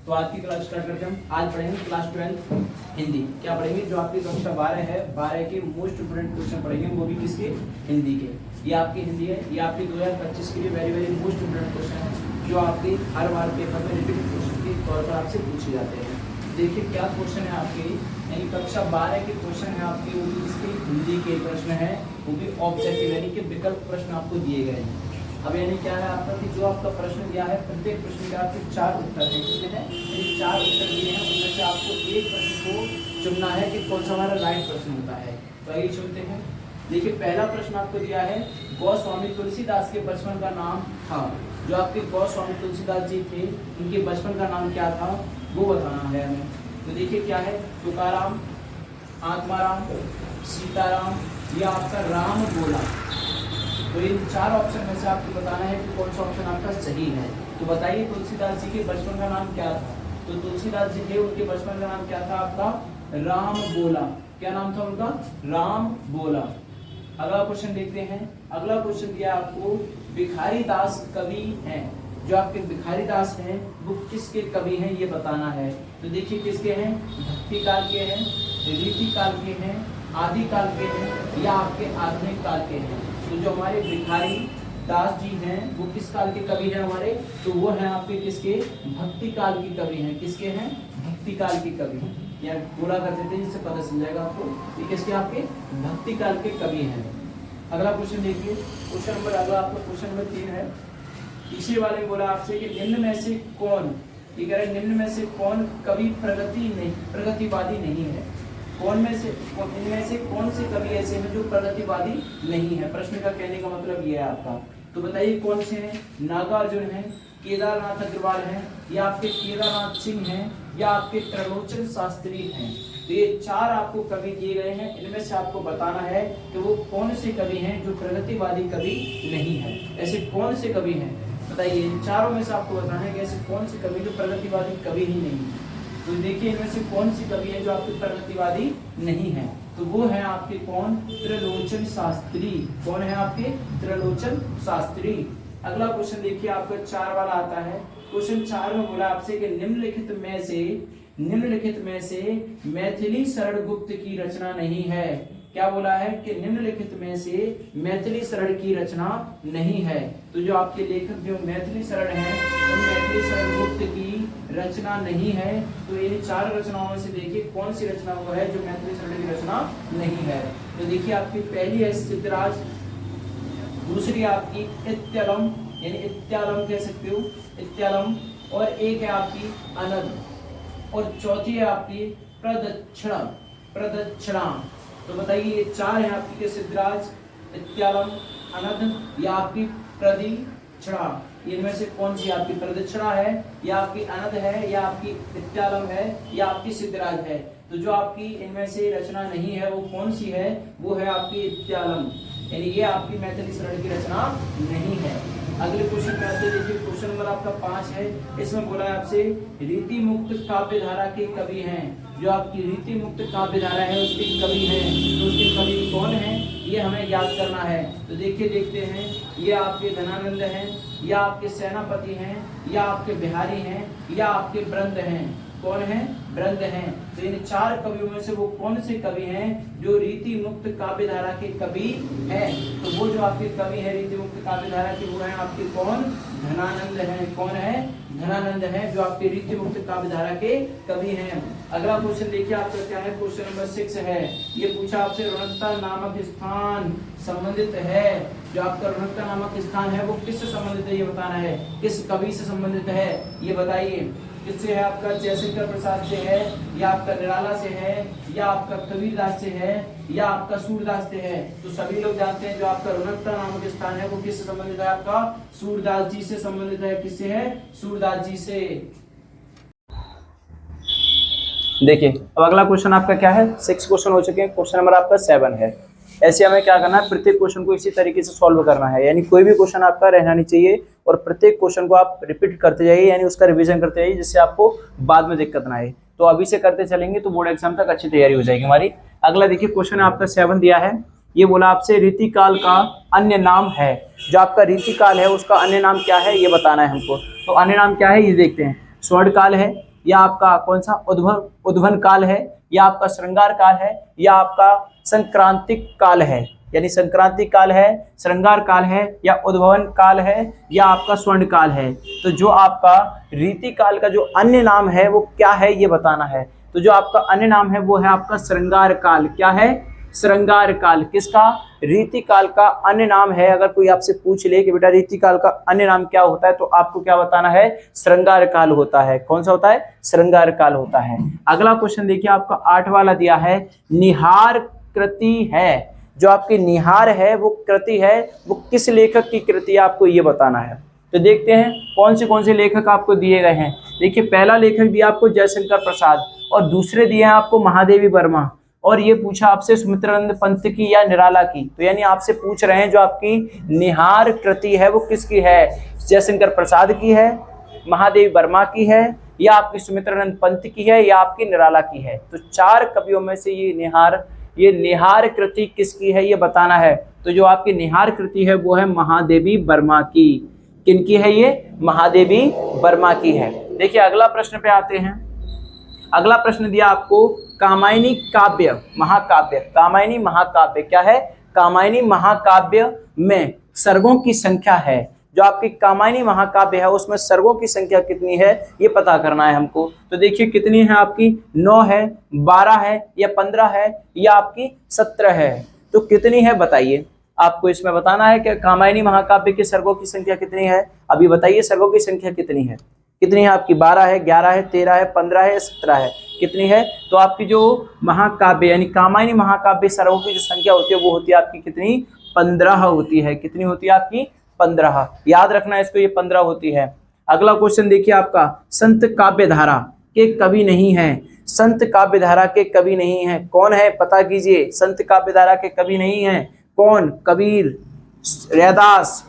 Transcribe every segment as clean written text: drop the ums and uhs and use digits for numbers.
तो आज की क्लास स्टार्ट करते हैं हम। आज पढ़ेंगे क्लास 12 हिंदी। क्या पढ़ेंगे? जो आपकी कक्षा 12 है, 12 के मोस्ट इंपोर्टेंट क्वेश्चन पढ़ेंगे, वो भी किसके? हिंदी के। ये आपकी हिंदी है, ये आपकी 2025 के लिए very very most important question है, जो आपके हर बार पेपर में रिपीट क्वेश्चन के तौर पर आपसे पूछे जाते हैं। देखिए क्या क्वेश्चन है आपके, यानी कक्षा 12 के क्वेश्चन है आपके, वो भी इसके हिंदी के प्रश्न है, वो भी ऑब्जेक्टिव यानी कि विकल्प प्रश्न आपको दिए गए हैं। अब यानी क्या है आपका कि जो आपका प्रश्न दिया है, प्रत्येक प्रश्न के आपके 4 उत्तर हैं। कितने हैं? यानी 4 उत्तर दिए हैं, उनमें से आपको एक प्रश्न को चुनना है कि कौन सा हमारा राइट प्रश्न होता है। तो आइए चुनते हैं। देखिए पहला प्रश्न आपको दिया है, गोस्वामी तुलसीदास के बचपन का नाम था। जो आपके गोस्वामी तुलसीदास जी थे, उनके बचपन का नाम क्या था, वो बताना है हमें। तो देखिए क्या है, तुकाराम, आत्माराम, सीताराम या आपका राम बोला। तो इन 4 ऑप्शन में से आपको बताना है कि कौन सा ऑप्शन आपका सही है। तो बताइए तुलसीदास जी के बचपन का नाम क्या था? तो तुलसीदास जी थे, उनके बचपन का नाम क्या था आपका? राम बोला। क्या नाम था उनका? राम बोला। अगला क्वेश्चन देखते हैं। अगला क्वेश्चन दिया आपको, भिखारी दास कवि हैं। जो आपके भिखारी दास हैं वो किसके कवि हैं, ये बताना है। तो देखिए किसके हैं? भक्ति काल के हैं, रीति काल के हैं, आदि काल के हैं या आपके आधुनिक काल के हैं। तो जो हमारे भिखारी दास जी हैं वो किस काल के कवि हैं हमारे? तो वो हैं आपके किसके? भक्ति काल के कवि हैं। किसके हैं? भक्ति काल के कवि। या पूरा कर देते हैं जिससे पता चल जाएगा आपको ये किसके? आपके भक्ति काल के कवि हैं। अगला क्वेश्चन देखिए, क्वेश्चन नंबर अगला आपका क्वेश्चन नंबर 3 है। तीसरे वाले में बोला आपसे कि निम्न में से कौन, ये कह रहे हैं निम्न में से कौन कवि प्रगतिवादी नहीं है। कौन में से, इनमें से कौन से कवि ऐसे हैं जो प्रगतिवादी नहीं है? प्रश्न का कहने का मतलब ये है आपका। तो बताइए कौन से हैं? नागार्जुन हैं, केदारनाथ अग्रवाल हैं, या आपके केदारनाथ सिंह हैं, या आपके त्रिलोचन शास्त्री हैं। तो ये 4 आपको कवि दिए गए हैं, इनमें से आपको बताना है कि वो कौन से कवि हैं जो प्रगतिवादी कवि नहीं है। ऐसे कौन से कवि हैं बताइए? इन 4 में से आपको बताना है कि ऐसे कौन से कवि जो प्रगतिवादी कवि ही नहीं है। तो देखिए इनमें से कौन सी कवि है जो आपके प्रगतिवादी नहीं है? तो वो है आपके कौन? त्रिलोचन शास्त्री। कौन है आपके? त्रिलोचन शास्त्री। अगला क्वेश्चन देखिए आपका 4 वाला आता है। क्वेश्चन 4 में बोला आपसे कि निम्नलिखित में से मैथिली शरण गुप्त की रचना नहीं है। क्या बोला है? कि निम्नलिखित में से मैथिली शरण की रचना नहीं है। तो जो आपके लेखक जो मैथिली शरण है, उन मैथिली शरण गुप्त की रचना नहीं है। तो ये 4 रचनाओं में से देखिए कौन सी रचना वो है जो मैथिली शरण की रचना नहीं है। तो देखिए आपकी पहली है सिद्धराज, दूसरी आपकी इत्यालम यानी इत्यालम कह सकते हो, इत्यालम, और एक है आपकी अनद, और चौथी है आपकी प्रदक्षिणा। तो बताइए ये 4 है आपकी के सिद्धराज, इत्यालम, अनद या आपकी प्रदक्षिणा। इनमें से कौन सी आपकी प्रदक्षिणा है, या आपकी अनद है, या आपकी इत्यालम है, या आपकी सिद्धराज है? तो जो आपकी इनमें से रचना नहीं है वो कौन सी है? वो है आपकी इत्यालम, यानी ये आपकी मैथिली शरण की रचना नहीं है। अगले क्वेश्चन पे आते हैं। देखिए क्वेश्चन नंबर आपका 5 है। इसमें बोला है आपसे रीति मुक्त काव्य धारा के कवि हैं। जो आपकी रीति मुक्त काव्य धारा है उसके कवि हैं, तो उसके कवि कौन है ये हमें ज्ञात करना है। तो देखिए देखते हैं, ये आपके धनानंद हैं, या आपके सेनापति हैं, या आपके बिहारी हैं, या आपके ब्रंद हैं। कौन है? ब्रंद हैं। तो इन 4 कवियों में से वो कौन से कवि हैं जो रीति मुक्त काव्य धारा के कवि हैं? तो वो जो आपके कवि हैं रीति मुक्त काव्य धारा के, वो हैं आपके कौन? धनानंद हैं। कौन है? धनानंद हैं, जो आपके रीति मुक्त काव्य धारा के कवि हैं। अगला क्वेश्चन देखिए आपका क्या है, क्वेश्चन नंबर 6 है। ये पूछा आपसे रुणकता नामक स्थान संबंधित है। जो आपका रुणकता नामक स्थान है वो किससे संबंधित है ये बताना है। किस कवि से संबंधित है ये बताइए। किससे है? आपका जयशंकर प्रसाद से है, या आपका निराला से है, या आपका कबीरदास से है, या आपका सूरदास से है। तो सभी लोग जानते हैं जो आपका रुणकता नामक स्थान है वो किससे संबंधित है? आपका सूरदास जी से संबंधित है। किससे है? सूरदास जी से। देखिए अब अगला क्वेश्चन आपका क्या है, 6 क्वेश्चन हो चुके हैं, क्वेश्चन नंबर आपका 7 है। ऐसे हमें क्या करना है, प्रत्येक क्वेश्चन को इसी तरीके से सॉल्व करना है, यानी कोई भी क्वेश्चन आपका रहना नहीं चाहिए और प्रत्येक क्वेश्चन को आप रिपीट करते जाइए, यानी उसका रिवीजन करते जाइए, जिससे आपको बाद में दिक्कत ना आए। तो अभी से करते चलेंगे तो बोर्ड एग्जाम तक अच्छी तैयारी हो जाएगी हमारी। अगला देखिए क्वेश्चन आपका 7 दिया है, ये बोला आपसे रीतिकाल का अन्य नाम है। जो आपका रीतिकाल है उसका अन्य नाम क्या है ये बताना है हमको। तो अन्य नाम क्या है ये देखते हैं। स्वर्णकाल है, या आपका कौन सा उद्भवन काल है, या आपका श्रृंगार काल है, या आपका संक्रांतिक काल है, यानी संक्रांति काल है, श्रृंगार काल है, या उद्भवन काल है, या आपका स्वर्ण काल है। तो जो आपका रीति काल का जो अन्य नाम है वो क्या है ये बताना है। तो जो आपका अन्य नाम है वो है आपका श्रृंगार काल। क्या है? श्रृंगार काल। किसका? रीति काल का अन्य नाम है। अगर कोई आपसे पूछ ले कि बेटा रीति काल का अन्य नाम क्या होता है, तो आपको क्या बताना है? श्रृंगार काल होता है। कौन सा होता है? श्रृंगार काल होता है। अगला क्वेश्चन देखिए, आपका 8 वाला दिया है, निहार कृति है। जो आपकी निहार है वो कृति है, वो किस लेखक की कृति है, आपको ये बताना है। तो देखते हैं कौन से लेखक आपको दिए गए हैं। देखिए, पहला लेखक दिया आपको जयशंकर प्रसाद, और दूसरे दिए हैं आपको महादेवी वर्मा, और ये पूछा आपसे सुमित्रानंद पंत की या निराला की। तो यानी आपसे पूछ रहे हैं जो आपकी निहार कृति है वो किसकी है? जयशंकर प्रसाद की है, महादेवी वर्मा की है, या आपकी सुमित्रानंद पंत की है, या आपकी निराला की है। तो 4 कवियों में से ये निहार कृति किसकी है ये बताना है। तो जो आपकी निहार कृति है वो है महादेवी वर्मा की। किनकी है ये? महादेवी वर्मा की है। देखिए, अगला प्रश्न पे आते हैं। अगला प्रश्न दिया आपको कामायनी काव्य महाकाव्य। कामायनी महाकाव्य क्या है? कामायनी महाकाव्य में सर्गों की संख्या है। जो आपकी कामायनी महाकाव्य है उसमें सर्गों की संख्या कितनी है ये पता करना है हमको। तो देखिए कितनी है आपकी? 9 है, 12 है, या 15 है, या आपकी 17 है। तो कितनी है बताइए। आपको इसमें बताना है कि कामायनी महाकाव्य के सर्गों की संख्या कितनी है। अभी बताइए सर्गों की संख्या कितनी है? कितनी है आपकी? 12 है, 11 है, 13 है, 15 है, 17 है। कितनी है? तो आपकी जो महाकाव्य यानी कामायनी महाकाव्य सर्गों की जो संख्या होती है वो होती है आपकी कितनी? 15 होती है। कितनी होती है आपकी? 15। याद रखना इसको, ये 15 होती है। अगला क्वेश्चन देखिए आपका, संत काव्यधारा के कवि नहीं है। संत काव्यधारा के कवि नहीं है, कौन है पता कीजिए। संत काव्यधारा के कवि नहीं है कौन? कबीर, रैदास,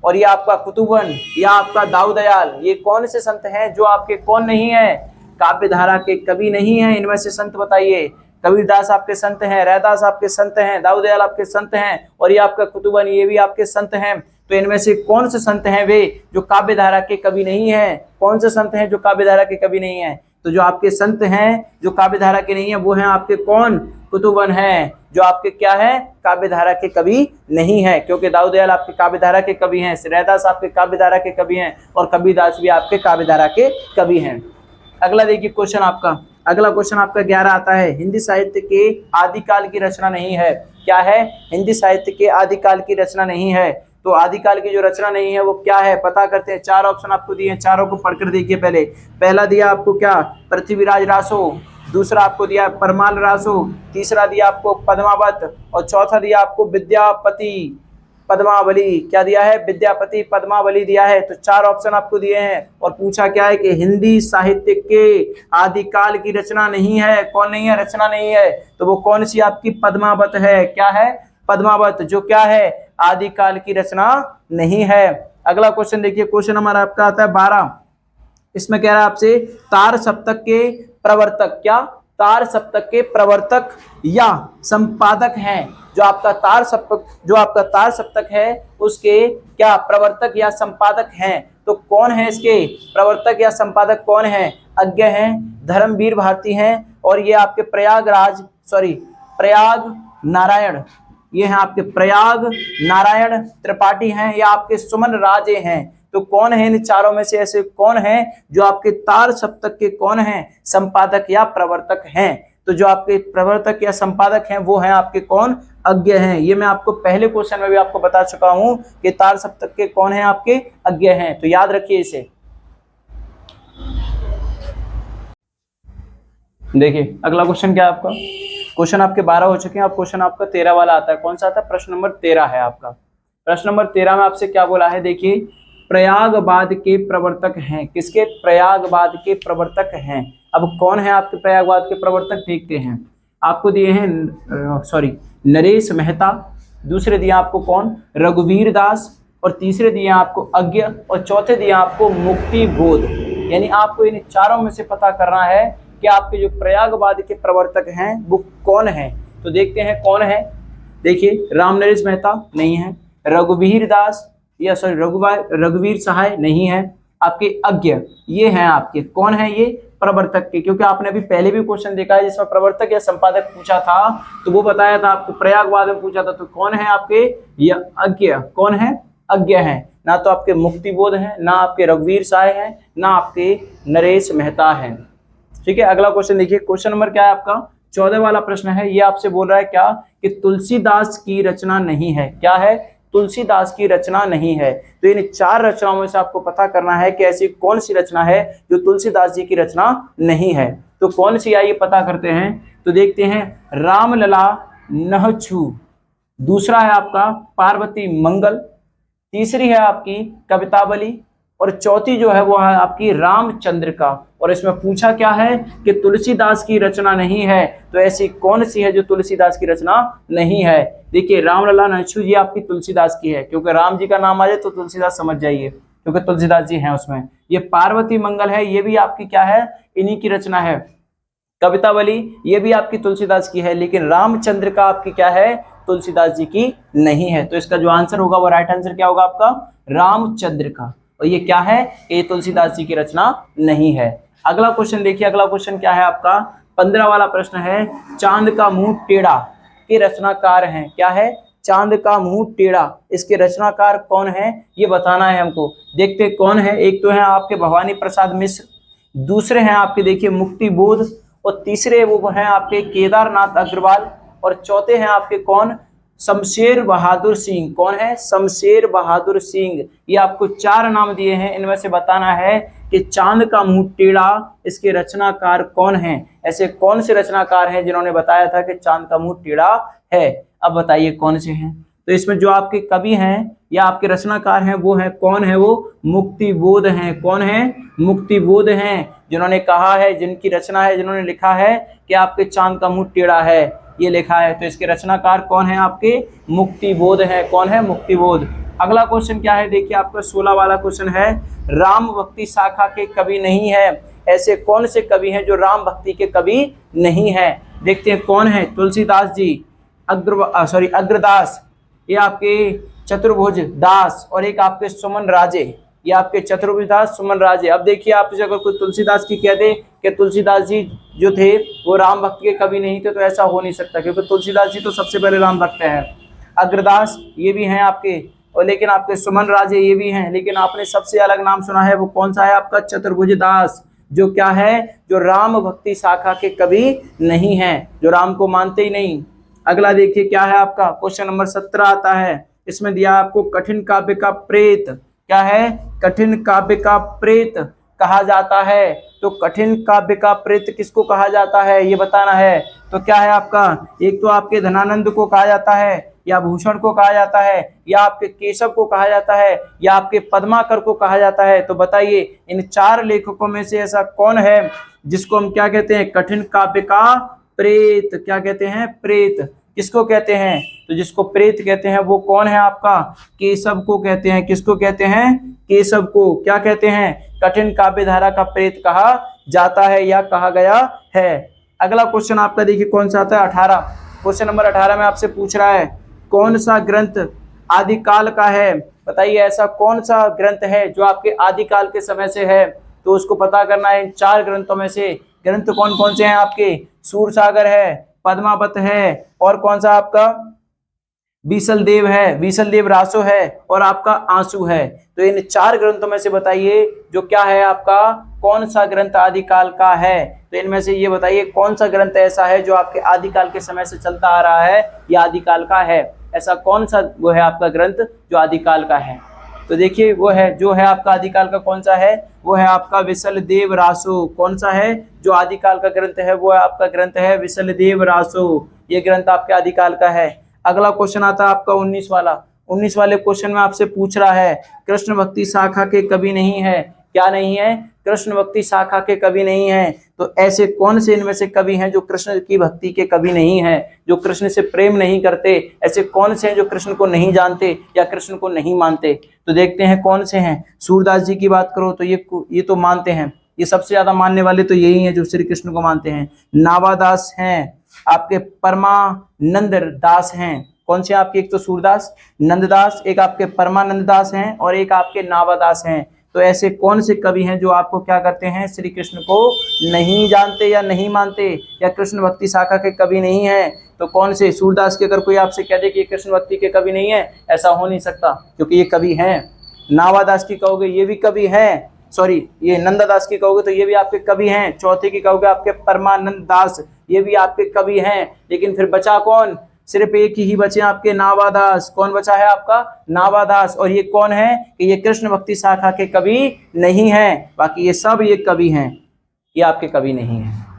और ये आपका कुतुबन, या आपका दाऊदयाल। ये कौन से संत हैं जो आपके कौन नहीं है? काव्यधारा के कवि नहीं है। इनमें से संत बताइए। कबीरदास आपके संत हैं, रैदास आपके संत हैं, दाऊदयाल आपके संत हैं, और ये आपका कुतुबन ये भी आपके संत हैं। तो इनमें से कौन से संत हैं वे जो काव्यधारा के कवि नहीं है? कौन से संत हैं जो काव्यधारा के कवि नहीं है? तो जो आपके संत हैं जो काव्यधारा के नहीं है वो हैं आपके कौन? कुतुबन हैं, जो आपके क्या है? काव्यधारा के कवि नहीं है। क्योंकि दाऊदयाल आपके काव्यधारा के कवि हैं, रैदास आपके काव्यधारा के कवि हैं, और कबीरदास भी आपके काव्यधारा के कवि हैं। अगला देखिए क्वेश्चन आपका, अगला क्वेश्चन आपका 11 आता है, हिंदी साहित्य के आदिकाल की रचना नहीं है। क्या है? हिंदी साहित्य के आदिकाल की रचना नहीं है। तो आदिकाल की जो रचना नहीं है वो क्या है पता करते हैं। 4 ऑप्शन आपको दिए हैं, चारों को पढ़कर देखिए। पहला दिया आपको क्या? पृथ्वीराज रासो, दूसरा आपको दिया परमाल रासो, तीसरा दिया आपको पद्मावत, और चौथा दिया आपको विद्यापति पद्मावली। क्या दिया है? विद्यापति पद्मावली दिया है। तो 4 ऑप्शन आपको दिए हैं, और पूछा क्या है कि हिंदी साहित्य के आदिकाल की रचना नहीं है। कौन नहीं है? रचना नहीं है। तो वो कौन सी आपकी? पद्मावत है। क्या है? पद्मावत, जो क्या है? आदिकाल की रचना नहीं है। अगला क्वेश्चन देखिए, क्वेश्चन हमारा आपका आता है 12। इसमें कह रहा है आपसे तार सप्तक के प्रवर्तक। क्या? तार सप्तक के प्रवर्तक या संपादक हैं। जो आपका तार सप्तक है उसके क्या प्रवर्तक या संपादक हैं। तो कौन है इसके प्रवर्तक या संपादक? कौन है? अज्ञ हैं, धर्मवीर भारती हैं, और ये आपके प्रयाग नारायण, ये हैं आपके प्रयाग नारायण त्रिपाठी हैं, या आपके सुमन राजे हैं। तो कौन है इन चारों में से ऐसे कौन है जो आपके तार सप्तक के कौन हैं? संपादक या प्रवर्तक हैं। तो जो आपके प्रवर्तक या संपादक हैं वो हैं आपके कौन? अज्ञ हैं। ये मैं आपको पहले क्वेश्चन में भी आपको बता चुका हूं कि तार सप्तक के कौन हैं? आपके अज्ञ हैं। तो याद रखिए इसे। देखिए अगला क्वेश्चन क्या है आपका? क्वेश्चन आपके 12 हो चुके हैं, अब क्वेश्चन आपका 13 वाला आता है। कौन सा आता है? प्रश्न नंबर 13 है आपका। प्रश्न नंबर 13 में आपसे क्या बोला है? देखिए, प्रयागवाद के प्रवर्तक हैं। किसके? प्रयागवाद के प्रवर्तक हैं। अब कौन है आपके प्रयागवाद के प्रवर्तक? देखते हैं। आपको दिए हैं नरेश मेहता, दूसरे दिए आपको कौन? रघुवीर दास, और तीसरे दिए आपको अज्ञ, और चौथे दिए आपको मुक्ति बोध। यानी आपको इन चारों में से पता करना है कि आपके जो प्रयागवाद के प्रवर्तक हैं वो कौन है। तो देखते हैं कौन है। देखिए, राम नरेश मेहता नहीं है, रघुवीर दास रघुवीर सहाय नहीं है, आपके अज्ञ, ये हैं आपके, कौन है ये, प्रवर्तक के, क्योंकि आपने अभी पहले भी क्वेश्चन देखा है जिसमें प्रवर्तक या संपादक पूछा था, तो वो बताया था आपको, प्रयागवाद में पूछा था, तो कौन है आपके, ये अज्ञ, कौन है, अज्ञ है। ना तो आपके मुक्तिबोध हैं, ना आपके रघुवीर साय हैं, ना आपके नरेश मेहता हैं। ठीक है, अगला क्वेश्चन देखिए, क्वेश्चन नंबर क्या है आपका, 14 वाला प्रश्न है। ये आपसे बोल रहा है क्या, कि तुलसीदास की रचना नहीं है, क्या है, तुलसीदास की रचना नहीं है। तो इन 4 रचनाओं में से आपको पता करना है कि ऐसी कौन सी रचना है जो तुलसीदास जी की रचना नहीं है। तो कौन सी, आइए पता करते हैं। तो देखते हैं, रामलला नहछु, दूसरा है आपका पार्वती मंगल, तीसरी है आपकी कवितावली, और चौथी जो है वो है आपकी रामचंद्रिका। और इसमें पूछा क्या है कि तुलसीदास की रचना नहीं है, तो ऐसी कौन सी है जो तुलसीदास की रचना नहीं है। देखिए, रामलला नहछु जी आपकी तुलसीदास की है, क्योंकि राम जी का नाम आ जाए तो तुलसीदास समझ जाइए, क्योंकि तुलसीदास जी हैं उसमें। ये पार्वती मंगल है, ये भी आपकी क्या है, इन्हीं की रचना है। कवितावली, ये भी आपकी तुलसीदास की है, लेकिन रामचंद्रिका आपकी क्या है, तुलसीदास जी की नहीं है। तो इसका जो आंसर होगा वो राइट आंसर क्या होगा आपका, रामचंद्रिका। और ये क्या है, ये तुलसीदास जी की रचना नहीं है। अगला क्वेश्चन देखिए, अगला क्वेश्चन क्या है आपका, 15 वाला प्रश्न है, चांद का मुंह टेढ़ा के रचनाकार हैं, क्या है, चांद का मुंह टेढ़ा, इसके रचनाकार कौन है, ये बताना है हमको। देखते कौन है, एक तो है आपके भवानी प्रसाद मिश्र, दूसरे हैं आपके देखिए मुक्तिबोध, और तीसरे वो हैं आपके केदारनाथ अग्रवाल, और चौथे हैं आपके कौन, शमशेर बहादुर सिंह। कौन है, शमशेर बहादुर सिंह। ये आपको 4 नाम दिए हैं, इनमें से बताना है कि चांद का मुंह टेढ़ा इसके रचनाकार कौन हैं। ऐसे कौन से रचनाकार हैं जिन्होंने बताया था कि चांद का मुंह टेढ़ा है। अब बताइए कौन से हैं। तो इसमें जो आपके कवि हैं या आपके रचनाकार हैं वो हैं, कौन है वो, मुक्तिबोध हैं। कौन है, मुक्तिबोध हैं, जिन्होंने कहा है, जिनकी रचना है, जिन्होंने लिखा है कि आपके चांद का मुंह टेढ़ा है, ये लिखा है। तो इसके रचनाकार कौन है, आपके मुक्तिबोध हैं। कौन है, मुक्तिबोध। अगला क्वेश्चन क्या है, देखिए आपका 16 वाला क्वेश्चन है, राम भक्ति शाखा के कवि नहीं है। ऐसे कौन से कवि हैं जो राम भक्ति के कवि नहीं है। देखते हैं कौन है, तुलसीदास जी, अग्रदास, ये आपके चतुर्भुज दास, और एक आपके सुमन राजे, ये आपके चतुर्भुज दास, सुमन राजे। अब देखिए, आप अगर कोई तुलसीदास की कह दे कि तुलसीदास जी जो थे वो राम भक्त के कवि नहीं थे, तो ऐसा हो नहीं सकता, क्योंकि तुलसीदास जी तो सबसे पहले राम भक्त हैं। अग्रदास ये भी हैं आपके, और लेकिन आपके सुमन राजे ये भी हैं, लेकिन आपने सबसे अलग नाम सुना है, वो कौन सा है आपका, चतुर्भुज दास, जो क्या है, जो राम भक्ति शाखा के कवि नहीं है, जो राम को मानते ही नहीं। अगला देखिए क्या है आपका, क्वेश्चन नंबर 17 आता है। इसमें दिया आपको, कठिन काव्य का प्रेत, क्या है, कठिन काव्य का प्रेत कहा जाता है। तो कठिन काव्य का प्रेत किसको कहा जाता है, ये बताना है। तो क्या है आपका, एक तो आपके धनानंद को कहा जाता है, या भूषण को कहा जाता है, या आपके केशव को कहा जाता है, या आपके पद्माकर को कहा जाता है। तो बताइए इन 4 लेखकों में से ऐसा कौन है जिसको हम क्या कहते हैं, कठिन काव्य का प्रेत, क्या कहते हैं, प्रेत किसको कहते हैं। तो जिसको प्रेत कहते हैं वो कौन है आपका, केशव को कहते हैं। किसको कहते हैं, केशव को क्या कहते हैं, कठिन काव्य धारा का प्रेत कहा जाता है या कहा गया है। अगला क्वेश्चन आपका देखिए कौन सा आता है, 18। क्वेश्चन नंबर 18 में आपसे पूछ रहा है, कौन सा ग्रंथ आदिकाल का है। बताइए ऐसा कौन सा ग्रंथ है जो आपके आदिकाल के समय से है। तो उसको पता करना है। इन 4 ग्रंथों में से ग्रंथ कौन कौन से हैं आपके, सूरसागर है, पद्मावत है, और कौन सा आपका बीसल देव है, बीसल देव रासो है, और आपका आंसू है। तो इन 4 ग्रंथों में से बताइए जो क्या है आपका, कौन सा ग्रंथ आदिकाल का है। तो इनमें से ये बताइए कौन सा ग्रंथ ऐसा है जो आपके आदिकाल के समय से चलता आ रहा है या आदिकाल का है। ऐसा कौन सा वो है आपका ग्रंथ जो आदिकाल का है। तो देखिए वो है जो है आपका आदिकाल का कौन सा है, वो है आपका विसल देव रासो। कौन सा है जो आदिकाल का ग्रंथ है, वो है आपका ग्रंथ है विसल देव रासो। ये ग्रंथ आपके आदिकाल का है। अगला क्वेश्चन आता है आपका 19 वाला। 19 वाले क्वेश्चन में आपसे पूछ रहा है, कृष्ण भक्ति शाखा के कवि नहीं है। क्या नहीं है, कृष्ण भक्ति शाखा के कवि नहीं है। तो ऐसे कौन से इनमें से कवि हैं जो कृष्ण की भक्ति के कवि नहीं है, जो कृष्ण से प्रेम नहीं करते। ऐसे कौन से हैं जो कृष्ण को नहीं जानते या कृष्ण को नहीं मानते। तो देखते हैं कौन से हैं। सूरदास जी की बात करो तो ये तो मानते हैं, ये सबसे ज्यादा मानने वाले तो यही हैं जो श्री कृष्ण को मानते हैं। नावादास हैं, आपके परमानंद दास हैं। कौन से आपके, एक तो सूरदास, नंददास, एक आपके परमानंद दास हैं और एक आपके नावादास हैं। तो ऐसे कौन से कवि हैं जो आपको क्या करते हैं, श्री कृष्ण को नहीं जानते या नहीं मानते या कृष्ण भक्ति शाखा के कवि नहीं है? तो कौन से? सूरदास के अगर कोई आपसे कह दे कि ये कृष्ण भक्ति के कवि नहीं है, ऐसा हो नहीं सकता, क्योंकि ये कवि हैं। नावादास की कहोगे ये भी कवि हैं, सॉरी ये नंदादास की कहोगे तो ये भी आपके कवि हैं, चौथे की कहोगे आपके परमानंद दास, ये भी आपके कवि हैं। लेकिन फिर बचा कौन? सिर्फ एक ही बचे आपके, नावादास। कौन बचा है आपका? नावादास। और ये कौन है कि ये कृष्ण भक्ति शाखा के कवि नहीं है, बाकी ये सब ये कवि हैं, ये आपके कवि नहीं है।